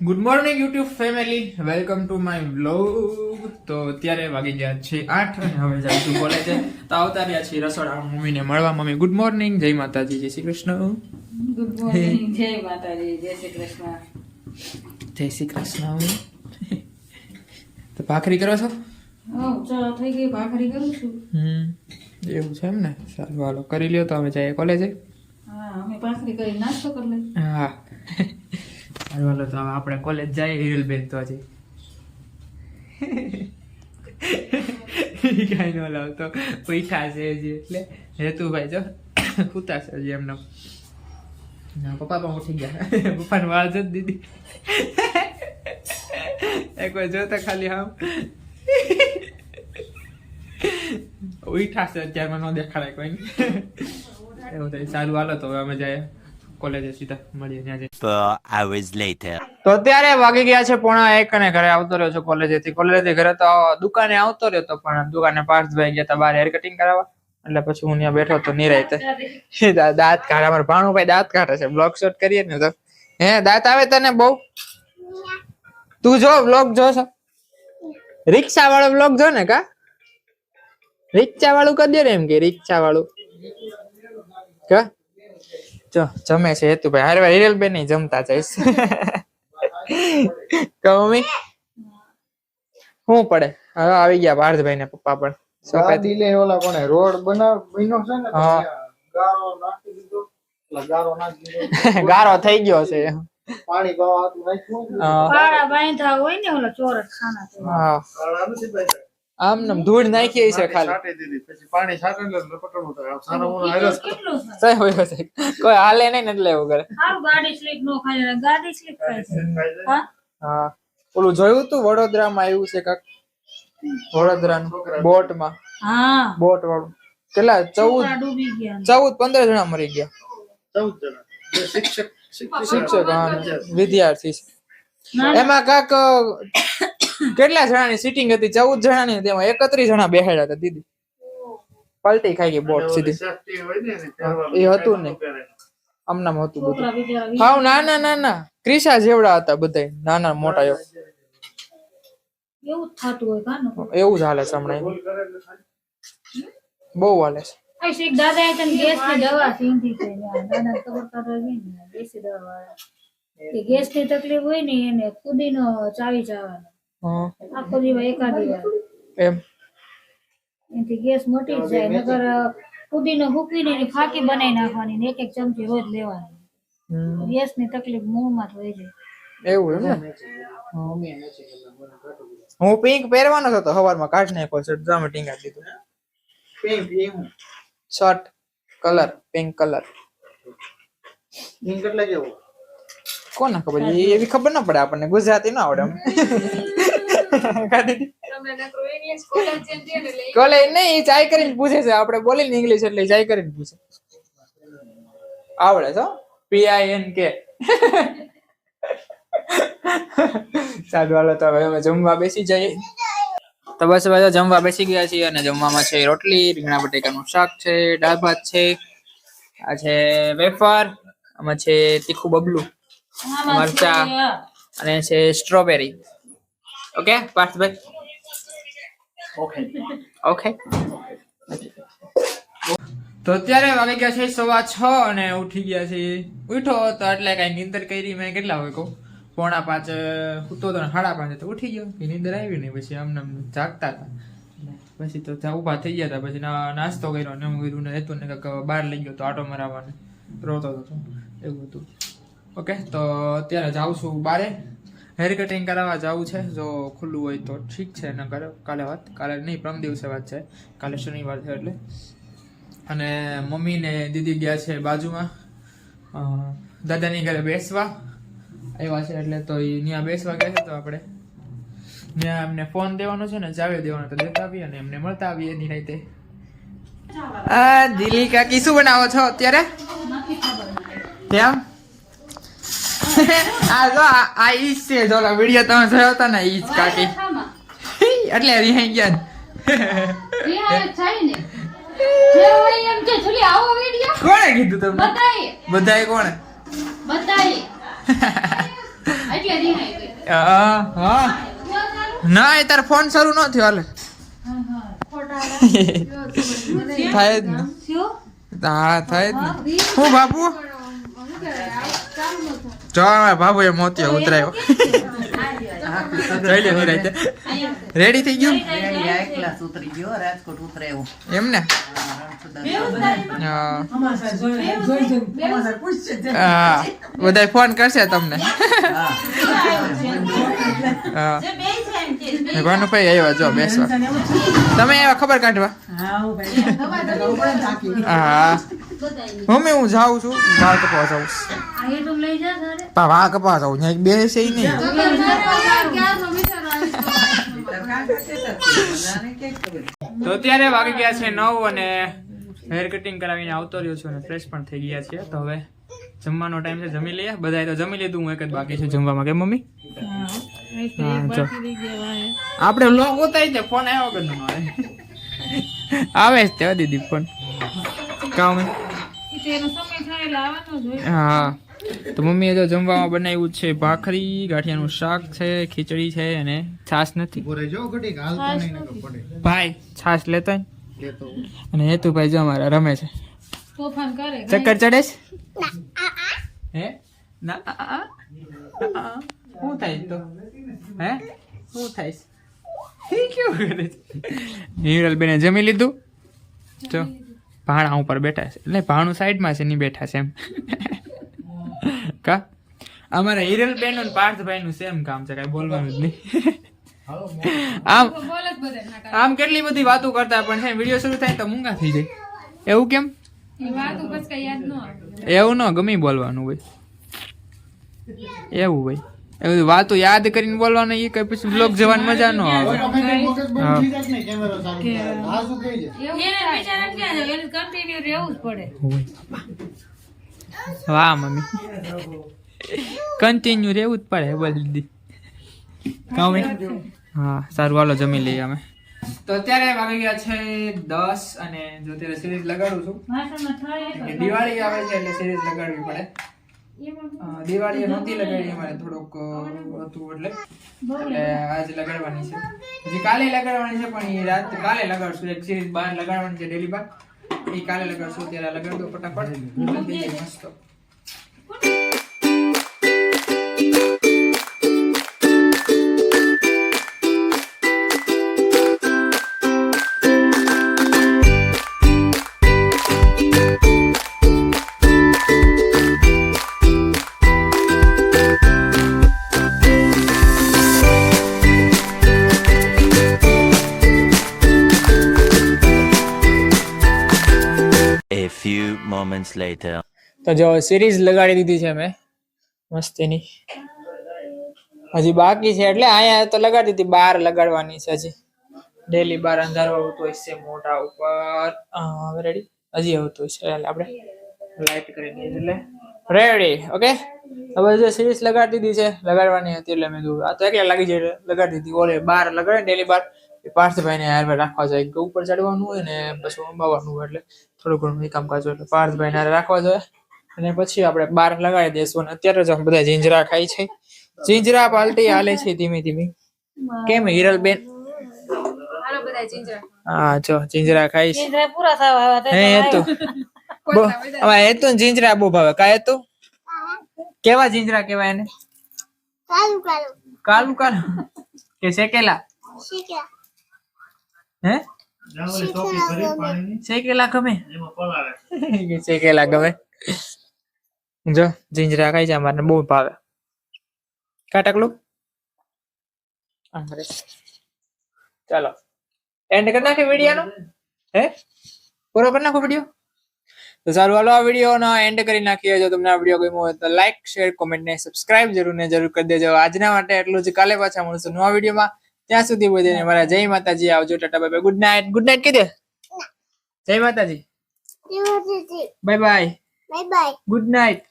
Good morning YouTube family, welcome to my vlog. તો અત્યારે વાગી ગયા છે 8 અને હવે જઈશું કોલેજે. તો આવતા રહ્યા છીએ રસોડા મમ્મીને મળવા. મમ્મી ગુડ મોર્નિંગ, જય માતાજી, જય શ્રી કૃષ્ણ. ગુડ મોર્નિંગ, જય માતાજી, જય શ્રી કૃષ્ણ. જય શ્રી કૃષ્ણ. તો ભાખરી કરો છો? ચાલો થઈ ગઈ, ભાખરી કરું છું. એવું છે એમ ને? સારું, હાલો કરી લ્યો. તો અમે જઈએ કોલેજે. હા, અમે ભાખરી કરી નાસ્તો કરી લઈએ. હા સારું, હાલો તો હવે આપણે કોલેજ જઈએ. હિરલબેન તો હજી કઈ ન લાવતો, પૈસા છે હજી, એટલે હેતુભાઈ જો ખૂતા છે હજી એમનો. પપ્પા પણ ઉઠી ગયા. પપ્પાને વાળ જ દીધી. એક વાર જોતા ખાલી આમ ઉઠા છે અત્યારમાં, ન દેખાડાય કોઈ એવું થાય. સારું, હાલો તો હવે અમે જાય કોલેજે, સીધા મળીએ ત્યાં જઈએ. 4 hours later. તો અત્યારે વાગી ગયા છે 1:30 અને ઘરે આવતો રહ્યો છું કોલેજેથી. કોલેજથી ઘરે તો દુકાને આવતો રહ્યો તો, પણ દુકાને પાર્થભાઈ ગયા હતા બહાર હેર કટિંગ કરાવવા, એટલે પછી હું ત્યાં બેઠો તો નિરાયતે. દાંત કાઢે અમારે ભાણુભાઈ, દાંત કાઢે છે. બ્લોગ શૂટ કરીએ ને તો હે દાંત આવે તને બહુ? તું જો બ્લોગ જો છો, રિક્ષા વાળો બ્લોગ જો ને. કા રિક્ષા વાળું કરી દે ને, એમ કે રિક્ષા વાળું કા જો જમે છે હેતુભાઈ. હારે વાર હિરલબેન નહીં જમતા જઈશ. મમ્મી શું પડે? હવે આવી ગયા પાર્થભાઈ ને પપ્પા પણ. ઓલા કોને રોડ બનાવ બન્યો છે ને, ગારો નાખી દીધો, ગારો નાખી દીધો, ગારો થઈ ગયો છે. પાણી પાવા હતું નાખ્યું. પાડા બાંધા હોય ને ઓલા ચોરસ ખાના તો. હા, કાળા નથી ભાઈ, આમ નમ ધૂળ નાખી છે ખાલી. છાંટી દીધી, પછી પાણી છાંટે એટલે લપટણું થાય. સારો મોનો હાલ્યો છે. કેટલું છે? સહી હોય છે, કોઈ હાલે નહીં ને એટલે એવું કરે. હારું ગાડી સ્લીપ નો ખાય, ગાડી સ્લીપ ખાય છે. હા, હા, ઓલું જોયું તું વડોદરામાં આવ્યું છે કાક, વડોદરાનું બોટમાં, હા, બોટ વાળું. કેટલા 14 છોકરા ડૂબી ગયા. 15 જણા મરી ગયા. 14 જણા. જે શિક્ષક શિક્ષક હા, વિદ્યાર્થી છે. ના, ના. એમાં કાક કેટલા જણાની સીટિંગ હતી? 14 જણાની. તેમાં 31 જણા બેહાડ્યા હતા. દીદી પલટી ખાઈ ગઈ બોટ સીધી. સેફટી હોય ને એને પહેરવાનું. એ હતું ને, આમનામ હતું બધું. છોકરા બિચારા હાવ નાના નાના ક્રિશા જેવડા હતા બધા, નાના મોટા એવું જ થતું હોય કાનો. એવું જ હાલે છે હમણાં. બહુ હાલે છે. આ શેખ દાદા એ તને ગેસ ની દવા સીંધી છે. દાદા ખબર કાઢવા ગઈ ને દેશી દવા વાળા કે ગેસ ની તકલીફ હોય ને એને કુદીનો ચાવી જવાનો. હા, આખો દિવસ એકાદી વાર એમ એનાથી ગેસ મટી જ જાય. નકર કુદીનો ભૂકીને એની ફાકી બનાવી નાખવાની ને 1-1 ચમચી રોજ લેવાની. ગેસ ની તકલીફ મોંમાં થઈ જાય. એવું એમ ને. હું પિંક પહેરવાનો હતો સવારમાં, કાઢ નાખ્યો શર્ટ. જામે ટીંગા દીધું. પિંક એવું shirt colour pink colour. Pink એટલે કેવું? કોને ખબર? એવી ખબર ના પડે આપણને, ગુજરાતી ના આવડે. કોલેજ નહીં, એ ચાય કરીને પૂછે છે. આપણે બોલીને ઇંગ્લિશ એટલે ચાય કરીને પૂછે. આવડે છો PINK. સારું, હાલો તો હવે અમે જમવા બેસી જઈએ. તો બસ બધા જમવા બેસી ગયા છીએ અને જમવામાં છે રોટલી, રીંગણા બટેકાનું શાક છે, દાળ ભાત છે, આ છે વેફર, આમાં છે તીખું બબલું, મરચા અને છે સ્ટ્રોબેરી. ઓકે પાર્થભાઈ? Okay okay. તો અત્યારે વાગી ગયા છે 6:15 અને ઉઠી ગયા છે. ઉઠો તો એટલે કઈ નીંદર કરી મેં. કેટલા હોય કહું? 4:45 સૂતો તો 5:30 તો ઉઠી ગયો. નીંદર આવી નહીં, પછી આમને જાગતા હતા. પછી તો ઉભા થઈ ગયા હતા. પછી નાસ્તો કર્યો ને એવું કર્યું ને હતું ને કાંઈક બહાર લઈ ગયો તો આટો મરાવવાને, રોતો હતો એવું હતું. ઓકે, તો અત્યારે જાઉં છું બારે, હેર કટિંગ કરાવવા જવું છે. જો ખુલ્લું હોય તો ઠીક છે, ન કરે કાલે વાત, કાલે નહીં પરમ દિવસે વાત છે, કાલે શનિવાર છે એટલે. અને મમ્મી ને દીદી ગયા છે બાજુમાં દાદાની ઘરે બેસવા આવ્યા છે, એટલે તો એ ત્યાં બેસવા ગયા છે. તો આપણે ત્યાં એમને ફોન દેવાનો છે ને ચાવી દેવાનો, તો દેતા આવીએ અને એમને મળતા આવીએ નિરાંતે. આ દિલી કાકી શું બનાવો છો અત્યારે? કેમ? આ જો આ ઈજ છે, જો વિડીયો તમે જોયો હતો ને, ઈજ કાકી. એટલે રિહાઈ ગયા. કોણે કીધું તમને? બધાએ કોણે? હા ના એ તાર ફોન શરૂ ન થયો હાલે થાય જ ને હા થાય જ ને હું બાપુ જો બાબુ એ મોતિયો ઉતરાયો જોઈ લે નિરાતે રેડી થઈ ગયું એમ ને હા બધા ફોન કરશે તમને ભાનુભાઈ આવ્યા જો બેસવા તમે આવ્યા ખબર કાઢવા હા મમ્મી હું જાઉં છું વાળ કપા જાઉં વાળ કપા જાઉં બેસે નહીં તો અત્યારે વાગી ગયા છે 9 અને હેર કટિંગ કરાવીને આવતો રહ્યો છું અને ફ્રેશ પણ થઈ ગયા છે તો હવે જમવાનો ટાઈમ છે જમી લઈએ બધાએ તો જમી લીધું હું એક જ બાકી છું જમવામાં કે મમ્મી આપણે વ્લોગ ઉતારી છે ફોન આવ્યો કે ન આવે છે દીદી ફોન કામ હા તો મમ્મીએ તો જમવામાં બનાવ્યું છે ભાખરી ગાંઠિયાનું શાક છે ખીચડી છે અને છાશ નથી ભાઈ છાશ લેતા અને હેતુભાઈ જો અમારા રમે છે ચક્કર ચડે છે હે ના શું થાય તો હે શું થાય કેવું કરે છે હિરલ બેને જમી લીધું જો ભાણા ઉપર બેઠા છે એટલે ભાણું સાઈડમાં છે નહીં બેઠા છે એમ કા અમારા હિરલ બેન અને પાર્થભાઈ નું સેમ કામ છે કઈ બોલવાનું જ નહીં આમ કેટલી બધી વાતો કરતા પણ છે વિડીયો શરૂ થાય તો મૂંગા થઈ જાય એવું કેમ એવું ન ગમે બોલવાનું ભાઈ એવું ભાઈ એવું વાતો યાદ કરીને બોલવાનું એ કઈ પછી બ્લોગ જવાની મજા ન આવે વાહ મમ્મી કન્ટિન્યુ રહેવું જ પડે બોલ દીદી હા સારું હાલો જમી લઈએ અમે તો અત્યારે વાગી ગયા છે 10 અને જો અત્યારે સિરીઝ લગાડું છું દિવાળી આવે છે એટલે સિરીઝ લગાડવી પડે દિવાળી નહોતી લગાડી અમારે થોડુંક હતું એટલે આજે લગાડવાની છે હજી કાલે લગાડવાની છે પણ એ રાત કાલે લગાડશું એક સિરીઝ બહાર લગાડવાની છે ડેલી બાર એ કાલે લગાડશું ત્યારે લગાડી દો ફટાફટ મસ્ત moments later. તો જો સિરીઝ લગાડી દીધી છે મેં મસ્તીની હજી બાકી છે એટલે અહીંયા તો લગાડી દીધી બાર લગાડવાની છે હજી ડેલી બાર અંધારો આવતો હોય છે મોટા ઉપર હવે રેડી હજી આવતું છે એટલે આપણે લાઈટ કરી દઈએ એટલે રેડી ઓકે હવે જે સિરીઝ લગાડી દીધી છે લગાડવાની હતી એટલે મેં કીધું આ તો એકલા લાગી જાય લગાડી દીધી ઓલે બાર લગાડે ડેલી બાર પાર્થભાઈ ને હારે રાખવા જાય કે ઉપર ચડવાનું હોય ને પછી અંબાવાનું હોય એટલે થોડું ઘણું કામકાજ હોય એટલે પાર્થભાઈ ને હારે રાખવા જોઈએ અને પછી આપણે બાર લગાડી દઈશું અને અત્યારે જ બધા જીંજરા ખાય છે જીંજરા પાલટી હાલે છે ધીમે ધીમે કેમ હિરલ બેન હા જો જીંજરા ખાય છે હે હેતુ હવે હેતુ જીંજરા બહુ ભાવે કા હેતુ કેવા જીંજરા કેવાય એને કાલુ કાલુ કે શેકેલા હે શેકેલા ગમે શેકેલા ગમે જો જીંજરા ખાઈ છે અમારે બહુ ભાવે કા ટકલું ચાલો એન્ડ કરી નાખે વિડીયો નો હે પૂરો કરી નાખો વિડીયો તો સારું હાલો આ વિડીયો નો એન્ડ કરી નાખીએ જો તમને આ વિડીયો ગમ્યો હોય તો લાઈક શેર કોમેન્ટ ને સબસ્ક્રાઇબ જરૂર કરી દેજો આજના માટે એટલું જ કાલે પાછા મળશું નવા વિડીયોમાં ત્યાં સુધી બધાને મારા જય માતાજી આવજો Tata bye bye good night કહી દે જય માતાજી બાય બાય ગુડ નાઇટ